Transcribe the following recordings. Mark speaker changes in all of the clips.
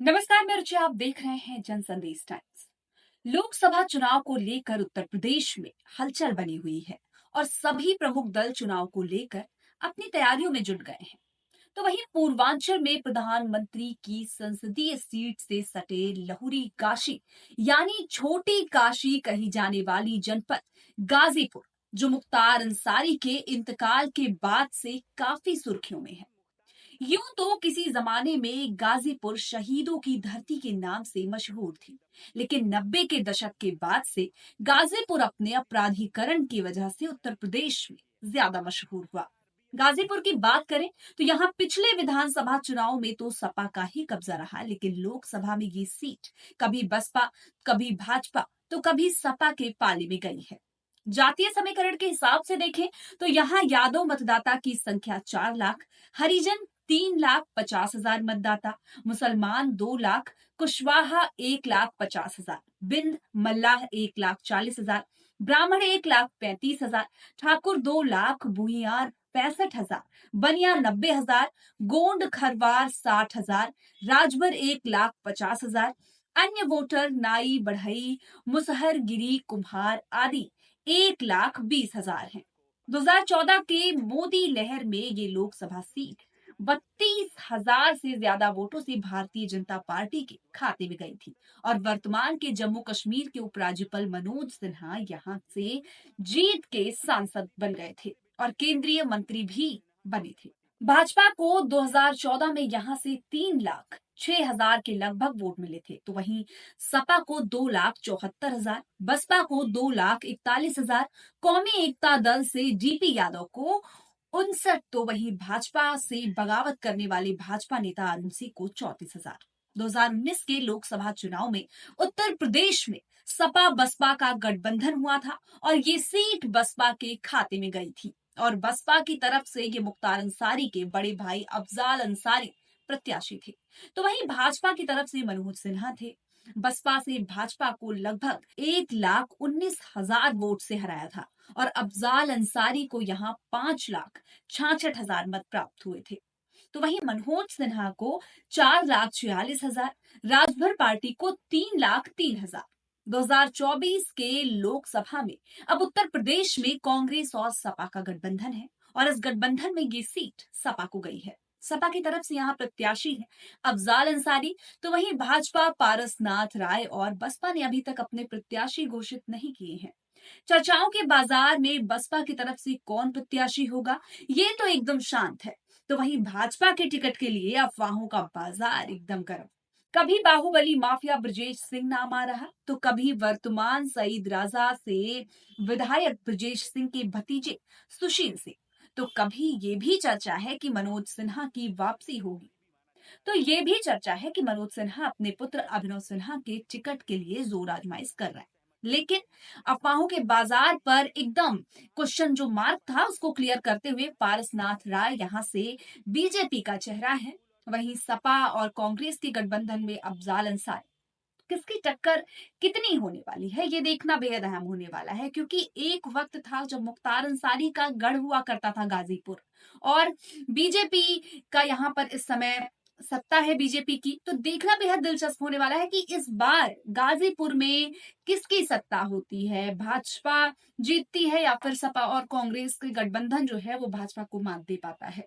Speaker 1: नमस्कार मिर्ची, आप देख रहे हैं जन संदेश टाइम्स। लोकसभा चुनाव को लेकर उत्तर प्रदेश में हलचल बनी हुई है और सभी प्रमुख दल चुनाव को लेकर अपनी तैयारियों में जुट गए हैं। तो वहीं पूर्वांचल में प्रधानमंत्री की संसदीय सीट से सटे लहुरी काशी यानी छोटी काशी कही जाने वाली जनपद गाजीपुर, जो मुख्तार अंसारी के इंतकाल के बाद से काफी सुर्खियों में है। यूं तो किसी जमाने में गाजीपुर शहीदों की धरती के नाम से मशहूर थी, लेकिन 90 के दशक के बाद से गाजीपुर अपने अपराधीकरण की वजह से उत्तर प्रदेश में ज्यादा मशहूर हुआ। गाजीपुर की बात करें तो यहाँ पिछले विधानसभा चुनाव में तो सपा का ही कब्जा रहा, लेकिन लोकसभा में ये सीट कभी बसपा, कभी भाजपा, तो कभी सपा के पाले में गई है। जातीय समीकरण के हिसाब से देखें तो यहाँ यादव मतदाता की संख्या 4 लाख, हरिजन 3,50,000 मतदाता, मुसलमान 2 लाख, कुशवाहा 1,50,000, बिंद मल्लाह 1,40,000, ब्राह्मण 1,35,000, ठाकुर 2 लाख, भूमियार 65,000, बनिया 90,000, गोंड खरवार 60,000, राजभर 1,50,000, अन्य वोटर नाई, बढ़ई, मुसहर, गिरी, कुम्हार आदि 1,20,000 हैं। 2014 के मोदी लहर में ये लोकसभा सीट 32,000 से ज्यादा वोटों से भारतीय जनता पार्टी के खाते में गई थी और वर्तमान के जम्मू कश्मीर के उपराज्यपाल मनोज सिन्हा यहां से जीत के सांसद बन गए थे और केंद्रीय मंत्री भी बने थे। भाजपा को 2014 में यहां से 3,06,000 के लगभग वोट मिले थे, तो वहीं सपा को 2,74,000, बसपा को 2,41,000, कौमी एकता दल से डीपी यादव को 59, तो वहीं भाजपा से बगावत करने वाले भाजपा नेता अरुण सिंह को 34,000। 2019 के लोकसभा चुनाव में उत्तर प्रदेश में सपा बसपा का गठबंधन हुआ था और ये सीट बसपा के खाते में गई थी और बसपा की तरफ से ये मुख्तार अंसारी के बड़े भाई अफजाल अंसारी प्रत्याशी थे। तो वहीं भाजपा की तरफ से मनोज सिन्हा थे। बसपा से भाजपा को लगभग 1,19,000 वोट से हराया था और अफजाल अंसारी को यहाँ 5,66,000 मत प्राप्त हुए थे। तो वहीं मनोज सिन्हा को 4,46,000, राजभर पार्टी को 3,03,000। 2024 के लोकसभा में अब उत्तर प्रदेश में कांग्रेस और सपा का गठबंधन है और इस गठबंधन में ये सीट सपा को गई है। सपा की तरफ से यहाँ प्रत्याशी है अफजाल अंसारी, तो वहीं भाजपा पारसनाथ राय और बसपा ने अभी तक अपने प्रत्याशी घोषित नहीं किए हैं। चर्चाओं के बाजार में बसपा की तरफ से कौन प्रत्याशी होगा, ये तो एकदम शांत है। तो वहीं भाजपा के टिकट के लिए अफवाहों का बाजार एकदम गर्म। कभी बाहुबली माफिया ब्रजेश सिंह नाम आ रहा, तो कभी वर्तमान सईद राजा से विधायक ब्रजेश सिंह के भतीजे सुशील सिंह, तो कभी ये भी चर्चा है कि मनोज सिन्हा की वापसी होगी। तो ये भी चर्चा है कि मनोज सिन्हा अपने पुत्र अभिनव सिन्हा के टिकट के लिए जोर आजमाइश कर रहे हैं। लेकिन अफवाहों के बाजार पर एकदम क्वेश्चन जो मार्क था उसको क्लियर करते हुए पारसनाथ राय यहाँ से बीजेपी का चेहरा है। वहीं सपा और कांग्रेस के गठबंधन में अफजाल अंसारी, किसकी टक्कर कितनी होने वाली है ये देखना बेहद अहम होने वाला है, क्योंकि एक वक्त था जब मुख्तार अंसारी का गढ़ हुआ करता था गाजीपुर और बीजेपी का यहाँ पर इस समय सत्ता है बीजेपी की। तो देखना बेहद दिलचस्प होने वाला है कि इस बार गाजीपुर में किसकी सत्ता होती है, भाजपा जीतती है या फिर सपा और कांग्रेस के गठबंधन जो है वो भाजपा को मात दे पाता है।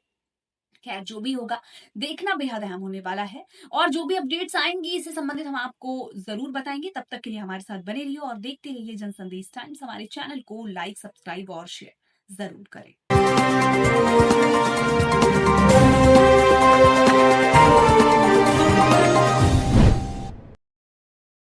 Speaker 1: खैर जो भी होगा देखना बेहद अहम होने वाला है और जो भी अपडेट्स आएंगी इससे संबंधित हम आपको जरूर बताएंगे। तब तक के लिए हमारे साथ बने रहिए और देखते रहिए जन संदेश टाइम्स। हमारे चैनल को लाइक, सब्सक्राइब और शेयर जरूर करें।